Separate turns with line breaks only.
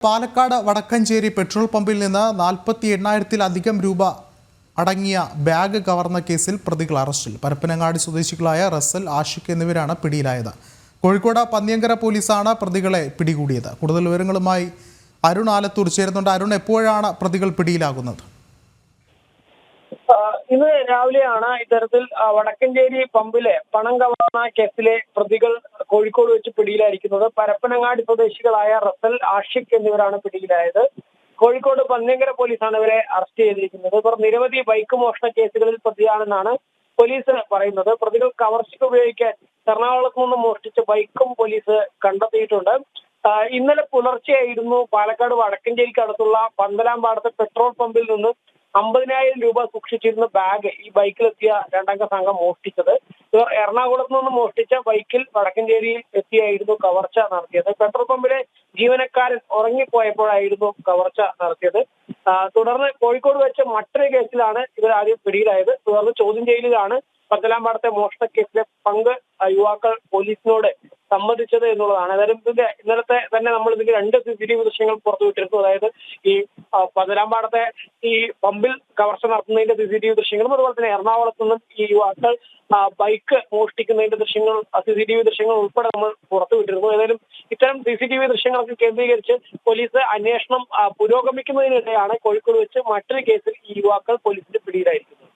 Palakkad Vadakkanchery petrol പമ്പിൽ നിന്ന് 48,000-ത്തിലധികം രൂപ അടങ്ങിയ ബാഗ് കവർന്ന കേസിൽ പ്രതികൾ അറസ്റ്റിൽ. പരപ്പനങ്ങാടി സ്വദേശികളായ റസൽ, ആഷിഖ് എന്നിവരാണ് പിടിയിലായത്. കോഴിക്കോട് പന്നിയങ്കര പോലീസാണ് പ്രതികളെ പിടികൂടിയത്. കൂടുതൽ വിവരങ്ങളുമായി അരുൺ ആലത്തൂർ ചേരുന്നുണ്ട്. അരുൺ, എപ്പോഴാണ് പ്രതികൾ പിടിയിലാകുന്നത്?
ഇന്ന് രാവിലെയാണ് ഇത്തരത്തിൽ വടക്കഞ്ചേരി പമ്പിലെ പണം കവർന്ന കേസിലെ പ്രതികൾ കോഴിക്കോട് വെച്ച് പിടിയിലായിരിക്കുന്നത്. പരപ്പനങ്ങാടി സ്വദേശികളായ റസൽ, ആഷിഖ് എന്നിവരാണ് പിടിയിലായത്. കോഴിക്കോട് പന്നിയങ്കര പോലീസാണ് ഇവരെ അറസ്റ്റ് ചെയ്തിരിക്കുന്നത്. ഇവർ നിരവധി ബൈക്ക് മോഷണ കേസുകളിൽ പ്രതിയാണെന്നാണ് പോലീസ് പറയുന്നത്. പ്രതികൾ കവർച്ചയ്ക്ക് ഉപയോഗിക്കാൻ എറണാകുളത്ത് നിന്ന് മോഷ്ടിച്ച ബൈക്കും പോലീസ് കണ്ടെത്തിയിട്ടുണ്ട്. ഇന്നലെ പുലർച്ചെയായിരുന്നു പാലക്കാട് വടക്കഞ്ചേരിക്ക് അടുത്തുള്ള പന്തലാംപാടത്തെ പെട്രോൾ പമ്പിൽ നിന്ന് 50,000 രൂപ സൂക്ഷിച്ചിരുന്ന ബാഗ് ഈ ബൈക്കിലെത്തിയ രണ്ടംഗ സംഘം മോഷ്ടിച്ചത്. ഇവർ എറണാകുളത്ത് നിന്ന് മോഷ്ടിച്ച ബൈക്കിൽ വടക്കഞ്ചേരിയിൽ എത്തിയായിരുന്നു കവർച്ച നടത്തിയത്. പെട്രോൾ പമ്പിലെ ജീവനക്കാരൻ ഉറങ്ങിപ്പോയപ്പോഴായിരുന്നു കവർച്ച നടത്തിയത്. തുടർന്ന് കോഴിക്കോട് വെച്ച് മറ്റൊരു കേസിലാണ് ഇവർ ആദ്യം പിടിയിലായത്. തുടർന്ന് ചോദ്യം ചെയ്യലിലാണ് പന്തലാംപാടത്തെ മോഷണ കേസിലെ പങ്ക് യുവാക്കൾ പോലീസിനോട് സമ്മതിച്ചത് എന്നുള്ളതാണ്. അതായത് ഇന്നലത്തെ തന്നെ നമ്മൾ ഇതിന്റെ 2 CCTV ദൃശ്യങ്ങൾ പുറത്തുവിട്ടിരുന്നു. അതായത് ഈ പന്തലാംപാടത്തെ ഈ പമ്പിൽ കവർച്ച നടത്തുന്നതിന്റെ CCTV ദൃശ്യങ്ങളും, അതുപോലെ തന്നെ എറണാകുളത്ത് നിന്നും ഈ യുവാക്കൾ ബൈക്ക് മോഷ്ടിക്കുന്നതിന്റെ ദൃശ്യങ്ങൾ, CCTV ദൃശ്യങ്ങൾ ഉൾപ്പെടെ നമ്മൾ പുറത്തുവിട്ടിരുന്നു. ഏതായാലും ഇത്തരം CCTV ദൃശ്യങ്ങളൊക്കെ കേന്ദ്രീകരിച്ച് പോലീസ് അന്വേഷണം പുരോഗമിക്കുന്നതിനിടെയാണ് കോഴിക്കോട് വെച്ച് മറ്റൊരു കേസിൽ ഈ യുവാക്കൾ പോലീസിന്റെ പിടിയിലായിരിക്കുന്നത്.